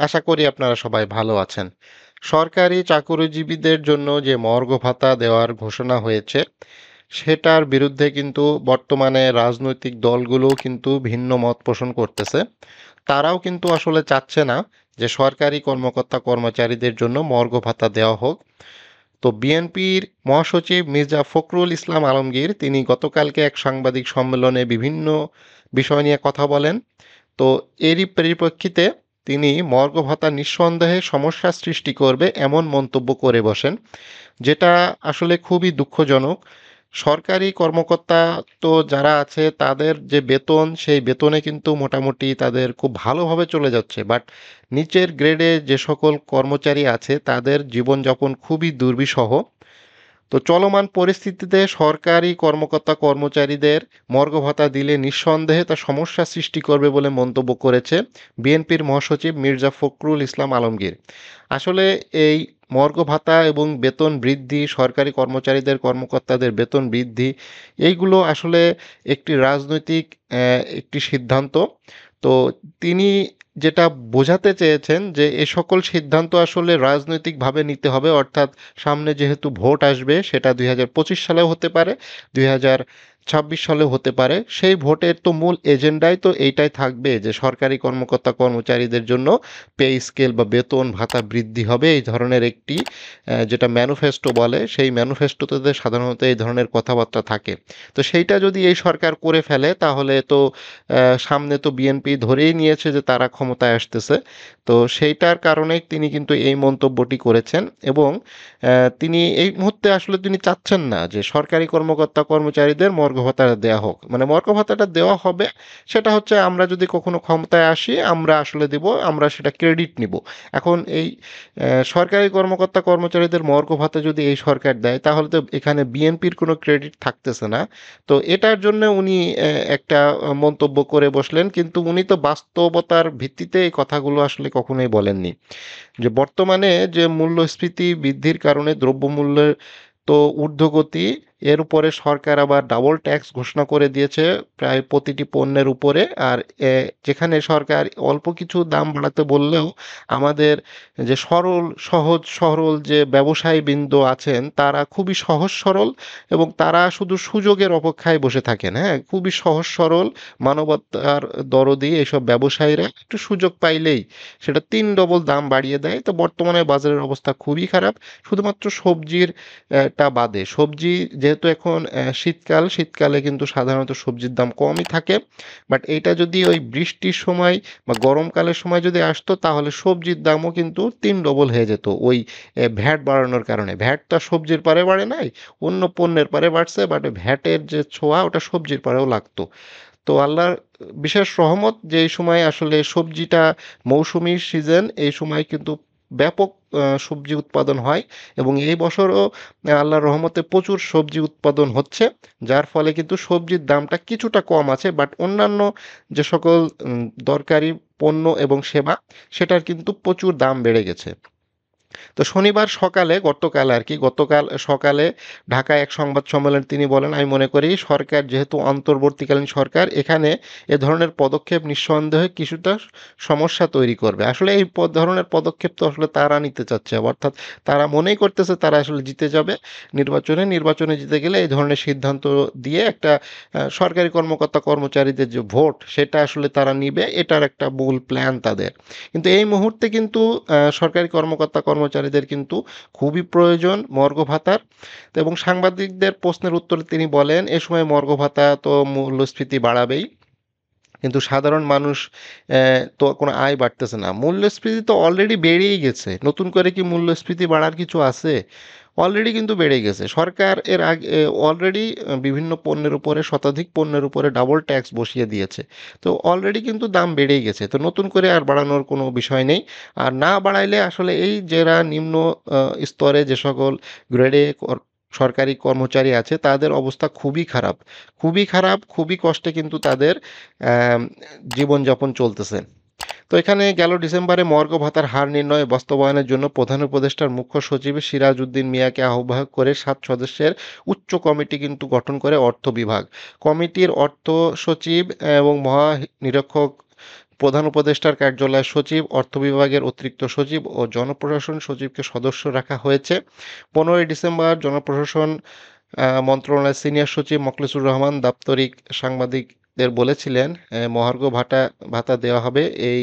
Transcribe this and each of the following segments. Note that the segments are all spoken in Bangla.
আশা করি আপনারা সবাই ভালো আছেন। সরকারি চাকুরিজীবীদের জন্য যে মর্গ ভাতা দেওয়ার ঘোষণা হয়েছে, সেটার বিরুদ্ধে কিন্তু বর্তমানে রাজনৈতিক দলগুলোও কিন্তু ভিন্ন মত পোষণ করতেছে। তারাও কিন্তু আসলে চাচ্ছে না যে সরকারি কর্মকর্তা কর্মচারীদের জন্য মর্গ ভাতা দেওয়া হোক। তো বিএনপির মহাসচিব মির্জা ফখরুল ইসলাম আলমগীর তিনি গতকালকে এক সাংবাদিক সম্মেলনে বিভিন্ন বিষয় নিয়ে কথা বলেন। তো এরই পরিপ্রেক্ষিতে তিনি মর্গ ভাতা নিঃসন্দেহে সমস্যা সৃষ্টি করবে এমন মন্তব্য করে বসেন, যেটা আসলে খুবই দুঃখজনক। সরকারি কর্মকর্তা তো যারা আছে তাদের যে বেতন, সেই বেতনে কিন্তু মোটামুটি তাদের খুব ভালোভাবে চলে যাচ্ছে, বাট নিচের গ্রেডে যে সকল কর্মচারী আছে তাদের জীবনযাপন খুবই দুর্বিষহ। তো চলমান পরিস্থিতিতে সরকারি কর্মকর্তা কর্মচারীদের মর্গ ভাতা দিলে নিঃসন্দেহে তা সমস্যা সৃষ্টি করবে বলে মন্তব্য করেছে বিএনপির মহাসচিব মির্জা ফখরুল ইসলাম আলমগীর। আসলে এই মর্গ ভাতা এবং বেতন বৃদ্ধি, সরকারি কর্মচারীদের কর্মকর্তাদের বেতন বৃদ্ধি, এইগুলো আসলে একটি রাজনৈতিক একটি সিদ্ধান্ত। তো তিনি যেটা বোঝাতে চেয়েছেন যে এ সকল সিদ্ধান্ত আসলে রাজনৈতিকভাবে নিতে হবে, অর্থাৎ সামনে যেহেতু ভোট আসবে, সেটা 2025 সালেও হতে পারে, 2026 সালেও হতে পারে। সেই ভোটের তো মূল এজেন্ডাই তো এইটাই থাকবে যে সরকারি কর্মকর্তা কর্মচারীদের জন্য পে স্কেল বা বেতন ভাতা বৃদ্ধি হবে, এই ধরনের একটি যেটা ম্যানিফেস্টো বলে, সেই ম্যানিফেস্টোতে সাধারণত এই ধরনের কথাবার্তা থাকে। তো সেইটা যদি এই সরকার করে ফেলে তাহলে তো সামনে তো বিএনপি ধরেই নিয়েছে যে তারা ক্ষমতায় আসতেছে। তো সেইটার কারণেই তিনি কিন্তু এই মন্তব্যটি করেছেন। এবং তিনি এই মুহূর্তে আসলে তিনি চাচ্ছেন না যে সরকারি কর্মকর্তা কর্মচারীদের মর্গ ভাতা দেওয়া হোক, মানে মর্গ ভাতাটা দেওয়া হবে, সেটা হচ্ছে আমরা যদি কখনো ক্ষমতায় আসি আমরা আসলে দেব, আমরা সেটা ক্রেডিট নিব। এখন এই সরকারি কর্মকর্তা কর্মচারীদের মর্গ ভাতা যদি এই সরকার দেয় তাহলে তো এখানে বিএনপির কোনো ক্রেডিট থাকতেছে না। তো এটার জন্য উনি একটা মন্তব্য করে বসলেন, কিন্তু উনি তো বাস্তবতার ভিত্তিতে এই কথাগুলো আসলে কখনোই বলেননি। যে বর্তমানে যে মূল্যস্ফীতি বৃদ্ধির কারণে দ্রব্যমূল্যের তো ঊর্ধ্বগতি, এর উপরে সরকার আবার ডাবল ট্যাক্স ঘোষণা করে দিয়েছে প্রায় প্রতিটি পণ্যের উপরে। আর যেখানে সরকার অল্প কিছু দাম বাড়াতে বললেও আমাদের যে সহজ সরল যে ব্যবসায়ীবৃন্দ আছেন তারা খুবই সহজ সরল, এবং তারা শুধু সুযোগের অপেক্ষায় বসে থাকেন। হ্যাঁ, খুবই সহজ সরল মানবতার দরদি এইসব ব্যবসায়ীরা একটু সুযোগ পাইলেই সেটা তিন ডবল দাম বাড়িয়ে দেয়। তো বর্তমানে বাজারের অবস্থা খুবই খারাপ। শুধুমাত্র সবজির টা বাদে, সবজি যেহেতু এখন শীতকালে কিন্তু সাধারণত সবজির দাম কমই থাকে, বাট এইটা যদি ওই বৃষ্টির সময় বা গরমকালের সময় যদি আসতো তাহলে সবজির দামও কিন্তু তিন ডবল হয়ে যেত ওই ভ্যাট বাড়ানোর কারণে। ভ্যাট তো আর সবজির পারে বাড়ে নাই, অন্য পণ্যের পারে বাড়ছে, বাট ভ্যাটের যে ছোঁয়া ওটা সবজির পারেও লাগতো। তো আল্লাহর বিশেষ রহমত যে এই সময় আসলে সবজিটা মৌসুমী সিজন, এই সময় কিন্তু ব্যাপক সবজি উৎপাদন হয়। এবং এই বছরও আল্লাহর রহমতে প্রচুর সবজি উৎপাদন হচ্ছে, যার ফলে কিন্তু সবজির দামটা কিছুটা কম আছে, বাট অন্যান্য যে সকল দরকারি পণ্য এবং সেবা, সেটার কিন্তু প্রচুর দাম বেড়ে গেছে। তো শনিবার সকালে, গতকাল সকালে ঢাকায় এক সংবাদ সম্মেলনে তিনি বলেন, আমি মনে করি সরকার যেহেতু অন্তর্বর্তীকালীন সরকার, এখানে এ ধরনের পদক্ষেপ নিঃসন্দেহে কিছুটা সমস্যা তৈরি করবে। আসলে এই ধরনের পদক্ষেপ তো আসলে তারা নিতে চাচ্ছে, অর্থাৎ তারা মনেই করতেছে তারা আসলে জিতে যাবে নির্বাচনে জিতে গেলে এই ধরনের সিদ্ধান্ত দিয়ে একটা সরকারি কর্মকর্তা কর্মচারীদের যে ভোট সেটা আসলে তারা নিবে, এটার একটা মূল প্ল্যান তাদের। কিন্তু এই মুহূর্তে কিন্তু সরকারি কর্মকর্তা কর্মচারীদের কিন্তু খুবই প্রয়োজন মর্গ ভাতার। তো এবং সাংবাদিকদের প্রশ্নের উত্তরে তিনি বলেন, এ সময় মর্গ ভাতা তো মূল্যস্ফীতি বাড়াবেই, কিন্তু সাধারণ মানুষ তো কোনো আয় বাড়তেছে না। মূল্যস্ফীতি তো অলরেডি বেড়েই গেছে, নতুন করে কি মূল্যস্ফীতি বাড়ার কিছু আছে? অলরেডি কিন্তু বেড়ে গেছে। সরকার এর আগে অলরেডি বিভিন্ন পণ্যের উপরে, শতাধিক পণ্যের উপরে ডাবল ট্যাক্স বসিয়ে দিয়েছে। তো অলরেডি কিন্তু দাম বেড়েই গেছে, তো নতুন করে আর বাড়ানোর কোনো বিষয় নেই। আর না বাড়াইলে আসলে এই যারা নিম্ন স্তরে যে সকল গ্রেডে সরকারি কর্মচারী আছে তাদের অবস্থা খুবই খারাপ, খুবই খারাপ, খুবই কষ্টে কিন্তু তাদের আম, জীবনযাপন চলতেছে। তো এখানে গেল ডিসেম্বরে মর্গ ভাতার হার নির্ণয় বাস্তবায়নের জন্য প্রধান উপদেষ্টার মুখ্য সচিব সিরাজ উদ্দিন মিয়াকে আহ্বায়ক করে 7 সদস্যের উচ্চ কমিটি কিন্তু গঠন করে অর্থ বিভাগ। কমিটির অর্থ সচিব এবং মহানিরীক্ষক প্রধান উপদেষ্টার কার্যালয়ের সচিব, অর্থ বিভাগের অতিরিক্ত সচিব ও জনপ্রশাসন সচিবকে সদস্য রাখা হয়েছে। 15ই ডিসেম্বর জনপ্রশাসন মন্ত্রণালয়ের সিনিয়র সচিব মোখলেছুর রহমান দাপ্তরিক সাংবাদিকদের বলেছিলেন, মহার্ঘ ভাতা দেওয়া হবে এই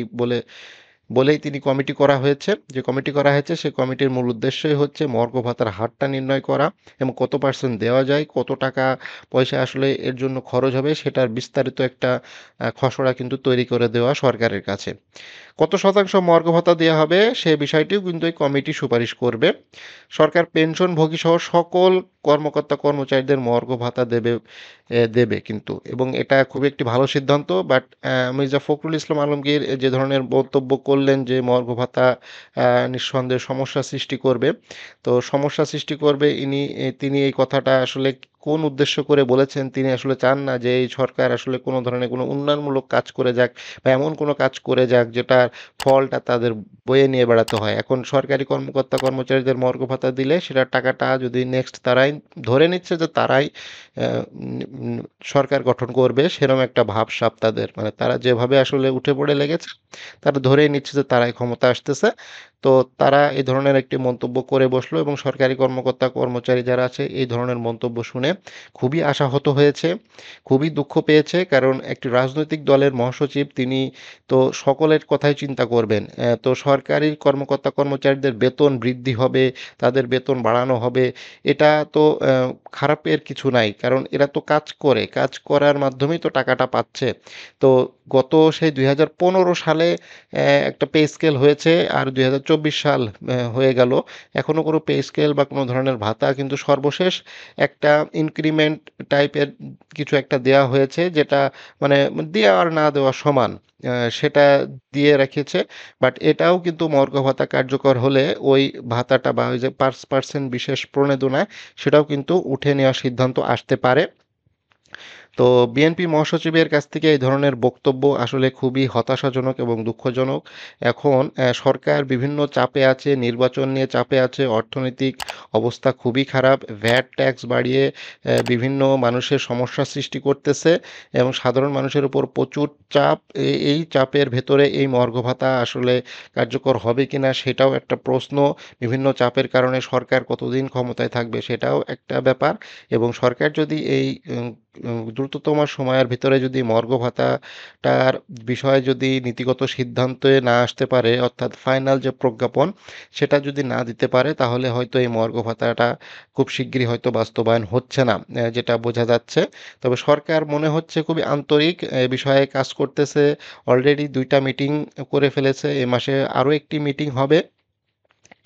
বলেই তিনি কমিটি করা হয়েছে। যে কমিটি করা হয়েছে সেই কমিটির মূল উদ্দেশ্যই হচ্ছে মহার্ঘ ভাতার হারটা নির্ণয় করা এবং কত পার্সেন্ট দেওয়া যায়, কত টাকা পয়সা আসলে এর জন্য খরচ হবে সেটার বিস্তারিত একটা খসড়া কিন্তু তৈরি করে দেওয়া সরকারের কাছে। কত শতাংশ মহার্ঘ ভাতা দেওয়া হবে সে বিষয়টিও কিন্তু এই কমিটি সুপারিশ করবে। সরকার পেনশনভোগী সহ সকল কর্মকর্তা কর্মচারীদের মহার্ঘ ভাতা দেবে কিন্তু, এবং এটা খুবই একটি ভালো সিদ্ধান্ত। বাট মির্জা ফখরুল ইসলাম আলমগীর যে ধরনের মন্তব্য করলেন যে মহার্ঘ ভাতা নিঃসন্দেহে সমস্যা সৃষ্টি করবে, তো সমস্যা সৃষ্টি করবে তিনি এই কথাটা আসলে কোন উদ্দেশ্য করে বলেছেন? তিনি আসলে চান না যে এই সরকার আসলে কোনো ধরনের কোনো উন্নয়নমূলক কাজ করে যাক বা এমন কোনো কাজ করে যাক যেটার ফলটা তাদের বয়ে নিয়ে বেড়াতে হয়। এখন সরকারি কর্মকর্তা কর্মচারীদের মর্গ ভাতা দিলে সেটার টাকাটা যদি নেক্সট তারাই ধরে নিচ্ছে যে তারাই সরকার গঠন করবে, সেরকম একটা ভাবসাব তাদের, মানে তারা যেভাবে আসলে উঠে পড়ে লেগেছে তারা ধরেই নিচ্ছে যে তারাই ক্ষমতা আসতেছে। তো তারা এই ধরনের একটি মন্তব্য করে বসলো এবং সরকারি কর্মকর্তা কর্মচারী যারা আছে এই ধরনের মন্তব্য শুনে খুবই আশাহত হয়েছে, খুবই দুঃখ পেয়েছে। কারণ একটি রাজনৈতিক দলের মহাসচিব তিনি তো সকলের কথাই চিন্তা করবেন। তো সরকারি কর্মকর্তা কর্মচারীদের বেতন বৃদ্ধি হবে, তাদের বেতন বাড়ানো হবে, এটা তো খারাপের কিছু নাই। কারণ এরা তো কাজ করে, কাজ করার মাধ্যমেই তো টাকাটা পাচ্ছে। তো গত সেই 2015 সালে একটা পে স্কেল হয়েছে, আর 2024 সাল হয়ে গেল, এখনো কোনো পে স্কেল বা কোনো ধরনের ভাতা, কিন্তু সর্বশেষ একটা ইনক্রিমেন্ট টাইপের কিছু একটা দেওয়া হয়েছে, যেটা মানে দেওয়া আর না দেওয়া সমান, সেটা দিয়ে রেখেছে। বাট এটাও কিন্তু মর্গ ভাতা কার্যকর হলে ওই ভাতাটা বা ওই যে 5% বিশেষ প্রণোদনা সেটাও কিন্তু উঠে নেওয়ার সিদ্ধান্ত আসতে পারে। তো বিএনপি মহাসচিবের কাছ থেকে এই ধরনের বক্তব্য আসলে খুবই হতাশাজনক এবং দুঃখজনক। এখন সরকার বিভিন্ন চাপে আছে, নির্বাচন নিয়ে চাপে আছে, অর্থনৈতিক অবস্থা খুবই খারাপ, ভ্যাট ট্যাক্স বাড়িয়ে বিভিন্ন মানুষের সমস্যা সৃষ্টি করতেছে এবং সাধারণ মানুষের উপর প্রচুর চাপ। এই চাপের ভেতরে এই মর্গ ভাতা আসলে কার্যকর হবে কিনা সেটাও একটা প্রশ্ন। বিভিন্ন চাপের কারণে সরকার কতদিন ক্ষমতায় থাকবে সেটাও একটা ব্যাপার। এবং সরকার যদি এই দ্রুততম সময়ের ভিতরে যদি মর্গ ভাতাটার বিষয়ে যদি নীতিগত সিদ্ধান্তে না আসতে পারে, অর্থাৎ ফাইনাল যে প্রজ্ঞাপন সেটা যদি না দিতে পারে, তাহলে হয়তো এই মর্গ ভাতাটা খুব শিগগিরই হয়তো বাস্তবায়ন হচ্ছে না, যেটা বোঝা যাচ্ছে। তবে সরকার মনে হচ্ছে খুবই আন্তরিক এ বিষয়ে কাজ করতেছে। অলরেডি 2টা মিটিং করে ফেলেছে, এ মাসে আরও একটি মিটিং হবে।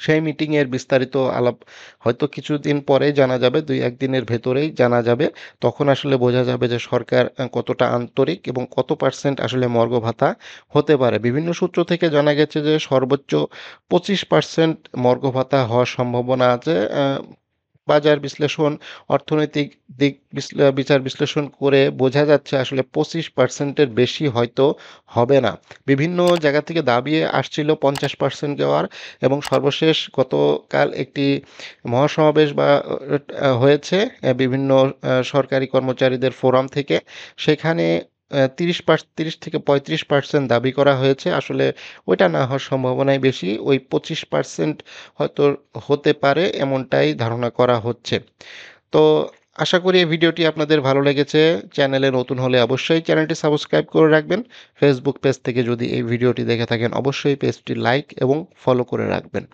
সেই মিটিংয়ের বিস্তারিত আলাপ হয়তো কিছুদিন পরেই জানা যাবে, 2-1 দিনের ভেতরেই জানা যাবে। তখন আসলে বোঝা যাবে যে সরকার কতটা আন্তরিক এবং কত পার্সেন্ট আসলে মর্গ ভাতা হতে পারে। বিভিন্ন সূত্র থেকে জানা গেছে যে সর্বোচ্চ 25% মর্গ ভাতা হওয়ার সম্ভাবনা আছে। বাজার বিশ্লেষণ, অর্থনৈতিক দিক বিচার বিশ্লেষণ করে বোঝা যাচ্ছে আসলে 25% এর বেশি হয়তো হবে না। বিভিন্ন জায়গা থেকে দাবি আসছিল 50% দেওয়ার, এবং সর্বশেষ গতকাল একটি মহাসমাবেশ হয়েছে বিভিন্ন সরকারি কর্মচারীদের ফোরাম থেকে। সেখানে 30 থেকে 35% দাবি করা হয়েছে। আসলে ওইটা না হওয়ার সম্ভাবনাই বেশি। ওই 25% হয়তো হতে পারে, এমনটাই ধারণা করা হচ্ছে। তো আশা করি এই ভিডিওটি আপনাদের ভালো লেগেছে। চ্যানেলে নতুন হলে অবশ্যই চ্যানেলটি সাবস্ক্রাইব করে রাখবেন। ফেসবুক পেজ থেকে যদি এই ভিডিওটি দেখে থাকেন অবশ্যই পেজটি লাইক এবং ফলো করে রাখবেন।